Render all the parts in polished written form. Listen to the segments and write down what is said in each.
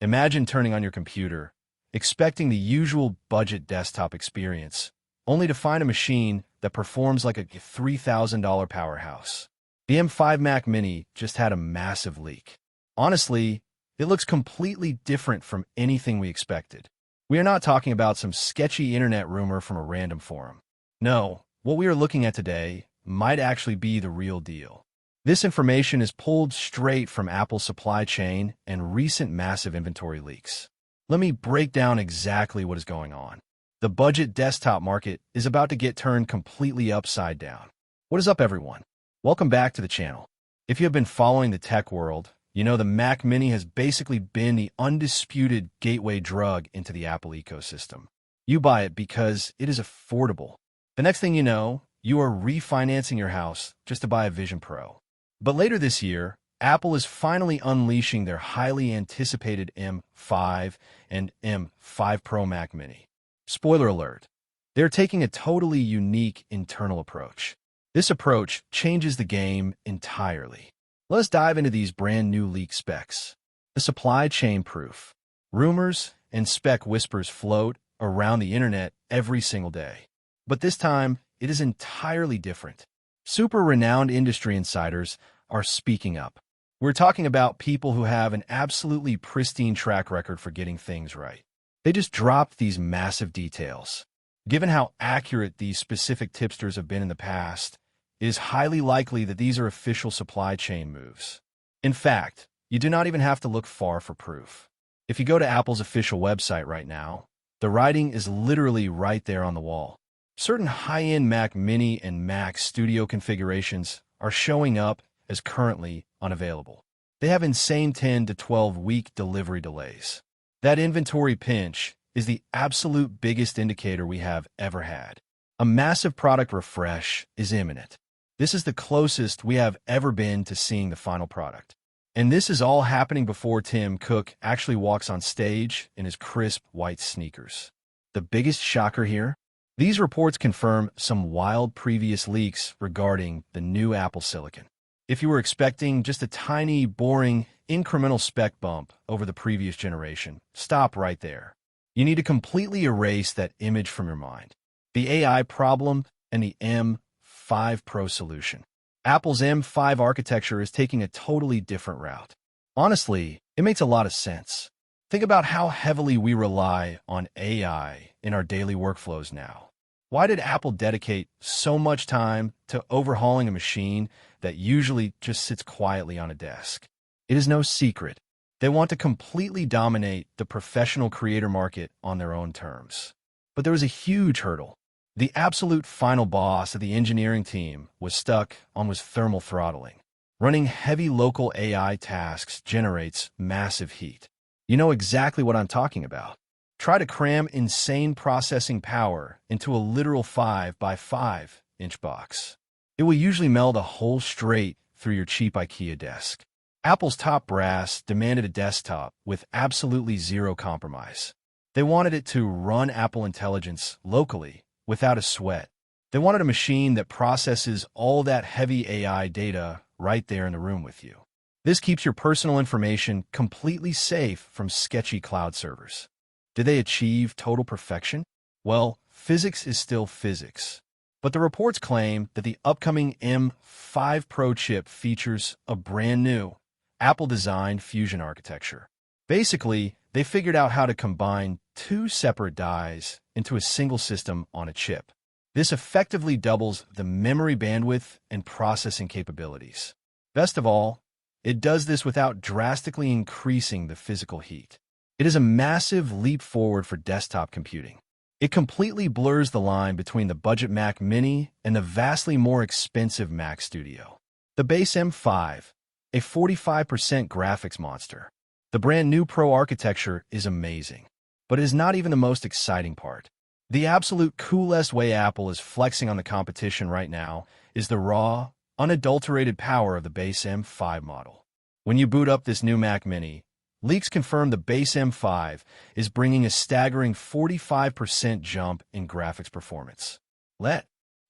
Imagine turning on your computer, expecting the usual budget desktop experience, only to find a machine that performs like a $3,000 powerhouse. The M5 Mac Mini just had a massive leak. Honestly, it looks completely different from anything we expected. We are not talking about some sketchy internet rumor from a random forum. No, what we are looking at today might actually be the real deal. This information is pulled straight from Apple's supply chain and recent massive inventory leaks. Let me break down exactly what is going on. The budget desktop market is about to get turned completely upside down. What is up, everyone? Welcome back to the channel. If you have been following the tech world, you know the Mac Mini has basically been the undisputed gateway drug into the Apple ecosystem. You buy it because it is affordable. The next thing you know, you are refinancing your house just to buy a Vision Pro. But later this year, Apple is finally unleashing their highly anticipated M5 and M5 Pro Mac Mini. Spoiler alert, they're taking a totally unique internal approach. This approach changes the game entirely. Let's dive into these brand new leak specs. The supply chain proof. Rumors and spec whispers float around the internet every single day. But this time, it is entirely different. Super renowned industry insiders are speaking up. We're talking about people who have an absolutely pristine track record for getting things right. They just dropped these massive details. Given how accurate these specific tipsters have been in the past, it is highly likely that these are official supply chain moves. In fact, you do not even have to look far for proof. If you go to Apple's official website right now, the writing is literally right there on the wall. Certain high-end Mac Mini and Mac Studio configurations are showing up as currently unavailable. They have insane 10 to 12-week delivery delays. That inventory pinch is the absolute biggest indicator we have ever had. A massive product refresh is imminent. This is the closest we have ever been to seeing the final product. And this is all happening before Tim Cook actually walks on stage in his crisp white sneakers. The biggest shocker here? These reports confirm some wild previous leaks regarding the new Apple Silicon. If you were expecting just a tiny, boring, incremental spec bump over the previous generation, stop right there. You need to completely erase that image from your mind. The AI problem and the M5 Pro solution. Apple's M5 architecture is taking a totally different route. Honestly, it makes a lot of sense. Think about how heavily we rely on AI in our daily workflows now. Why did Apple dedicate so much time to overhauling a machine that usually just sits quietly on a desk? It is no secret. They want to completely dominate the professional creator market on their own terms. But there was a huge hurdle. The absolute final boss of the engineering team was stuck on thermal throttling. Running heavy local AI tasks generates massive heat. You know exactly what I'm talking about. Try to cram insane processing power into a literal 5 by 5 inch box. It will usually melt a hole straight through your cheap IKEA desk. Apple's top brass demanded a desktop with absolutely zero compromise. They wanted it to run Apple Intelligence locally without a sweat. They wanted a machine that processes all that heavy AI data right there in the room with you. This keeps your personal information completely safe from sketchy cloud servers. Did they achieve total perfection? Well, physics is still physics. But the reports claim that the upcoming M5 Pro chip features a brand new Apple-designed fusion architecture. Basically, they figured out how to combine two separate dies into a single system on a chip. This effectively doubles the memory bandwidth and processing capabilities. Best of all, it does this without drastically increasing the physical heat. It is a massive leap forward for desktop computing. It completely blurs the line between the budget Mac Mini and the vastly more expensive Mac Studio. The base M5, a 45% graphics monster. The brand new Pro architecture is amazing, but it is not even the most exciting part. The absolute coolest way Apple is flexing on the competition right now is the raw, unadulterated power of the base M5 model. When you boot up this new Mac Mini, leaks confirm the base M5 is bringing a staggering 45% jump in graphics performance. Let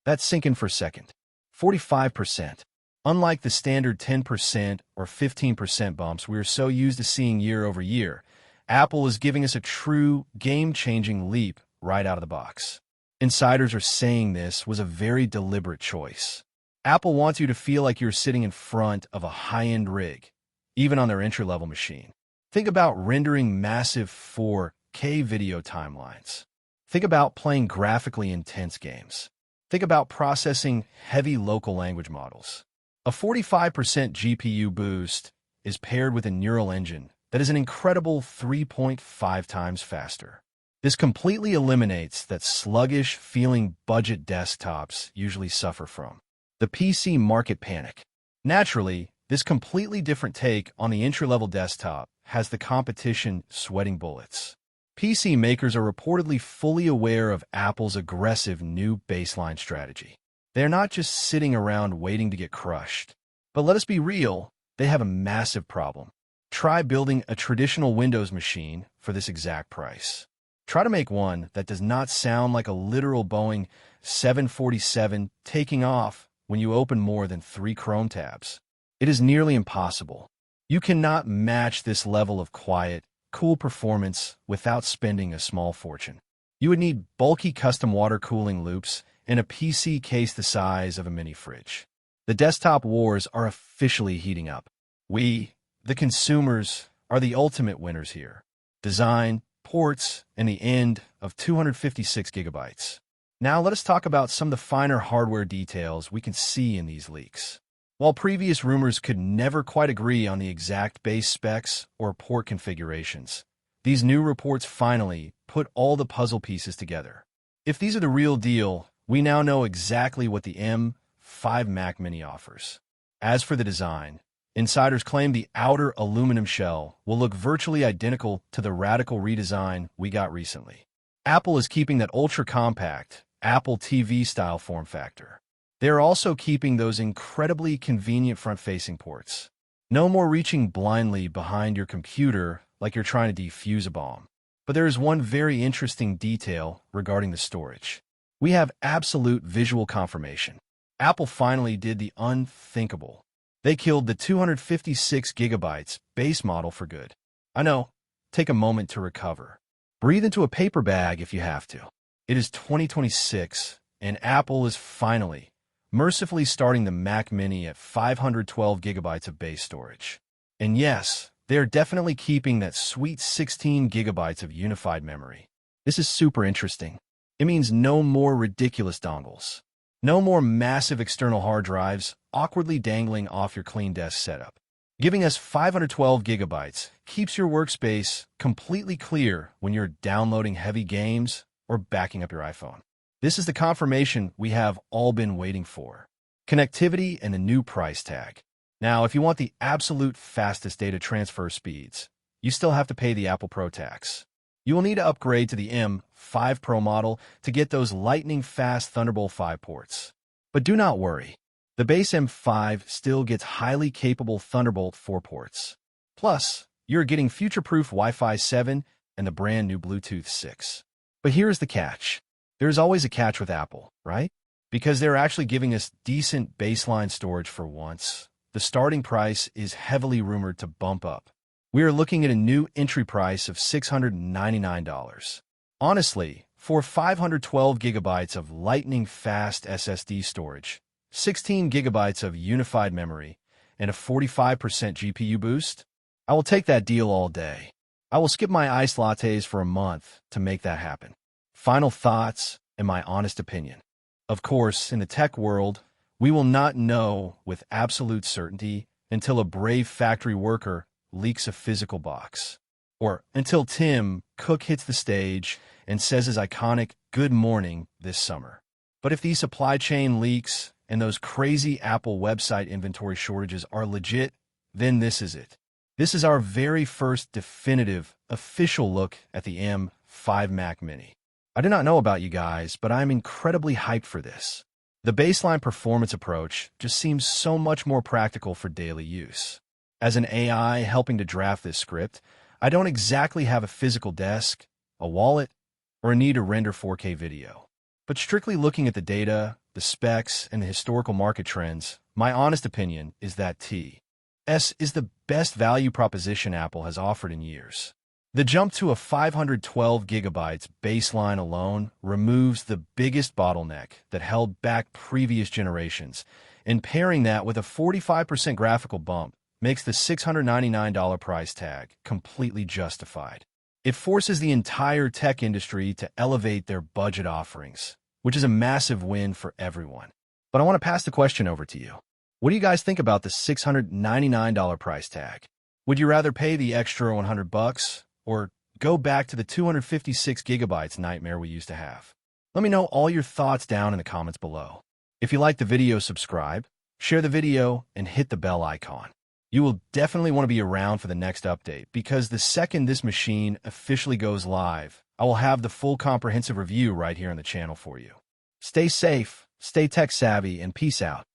that sink in for a second. 45%. Unlike the standard 10% or 15% bumps we are so used to seeing year over year, Apple is giving us a true game-changing leap right out of the box. Insiders are saying this was a very deliberate choice. Apple wants you to feel like you're sitting in front of a high-end rig, even on their entry-level machine. Think about rendering massive 4K video timelines. Think about playing graphically intense games. Think about processing heavy local language models. A 45% GPU boost is paired with a neural engine that is an incredible 3.5 times faster. This completely eliminates that sluggish-feeling budget desktops usually suffer from. The PC market panic. Naturally, this completely different take on the entry-level desktop has the competition sweating bullets. PC makers are reportedly fully aware of Apple's aggressive new baseline strategy. They are not just sitting around waiting to get crushed. But let us be real, they have a massive problem. Try building a traditional Windows machine for this exact price. Try to make one that does not sound like a literal Boeing 747 taking off when you open more than 3 Chrome tabs. It is nearly impossible. You cannot match this level of quiet, cool performance without spending a small fortune. You would need bulky custom water cooling loops and a PC case the size of a mini fridge. The desktop wars are officially heating up. We, the consumers, are the ultimate winners here. Design, ports, and the end of 256 gigabytes. Now let us talk about some of the finer hardware details we can see in these leaks. While previous rumors could never quite agree on the exact base specs or port configurations, these new reports finally put all the puzzle pieces together. If these are the real deal, we now know exactly what the M5 Mac Mini offers. As for the design, insiders claim the outer aluminum shell will look virtually identical to the radical redesign we got recently. Apple is keeping that ultra-compact, Apple TV-style form factor. They are also keeping those incredibly convenient front-facing ports. No more reaching blindly behind your computer like you're trying to defuse a bomb. But there is one very interesting detail regarding the storage. We have absolute visual confirmation. Apple finally did the unthinkable. They killed the 256 gigabytes base model for good. I know, take a moment to recover. Breathe into a paper bag if you have to. It is 2026, and Apple is finally, mercifully starting the Mac Mini at 512 gigabytes of base storage. And yes, they are definitely keeping that sweet 16 gigabytes of unified memory. This is super interesting. It means no more ridiculous dongles. No more massive external hard drives awkwardly dangling off your clean desk setup. Giving us 512 gigabytes keeps your workspace completely clear when you're downloading heavy games or backing up your iPhone. This is the confirmation we have all been waiting for. Connectivity and a new price tag. Now, if you want the absolute fastest data transfer speeds, you still have to pay the Apple Pro tax. You will need to upgrade to the M5 Pro model to get those lightning-fast Thunderbolt 5 ports. But do not worry. The base M5 still gets highly capable Thunderbolt 4 ports. Plus, you're getting future-proof Wi-Fi 7 and the brand new Bluetooth 6. But here's the catch. There's always a catch with Apple, right? Because they're actually giving us decent baseline storage for once. The starting price is heavily rumored to bump up. We are looking at a new entry price of $699. Honestly, for 512 gigabytes of lightning-fast SSD storage, 16 gigabytes of unified memory, and a 45% GPU boost, I will take that deal all day. I will skip my iced lattes for a month to make that happen. Final thoughts and my honest opinion. Of course, in the tech world, we will not know with absolute certainty until a brave factory worker leaks a physical box, or until Tim Cook hits the stage and says his iconic "Good morning" this summer. But if these supply chain leaks and those crazy Apple website inventory shortages are legit, then this is it. This is our very first definitive, official look at the M5 Mac Mini. I do not know about you guys, but I'm incredibly hyped for this. The baseline performance approach just seems so much more practical for daily use. As an AI helping to draft this script, I don't exactly have a physical desk, a wallet, or a need to render 4K video. But strictly looking at the data, the specs, and the historical market trends, my honest opinion is that TS is the best value proposition Apple has offered in years. The jump to a 512 gigabytes baseline alone removes the biggest bottleneck that held back previous generations, and pairing that with a 45% graphical bump makes the $699 price tag completely justified. It forces the entire tech industry to elevate their budget offerings, which is a massive win for everyone. But I want to pass the question over to you. What do you guys think about the $699 price tag? Would you rather pay the extra $100 or go back to the 256 gigabytes nightmare we used to have? Let me know all your thoughts down in the comments below. If you liked the video, subscribe, share the video, and hit the bell icon. You will definitely want to be around for the next update, because the second this machine officially goes live, I will have the full comprehensive review right here on the channel for you. Stay safe, stay tech savvy, and peace out.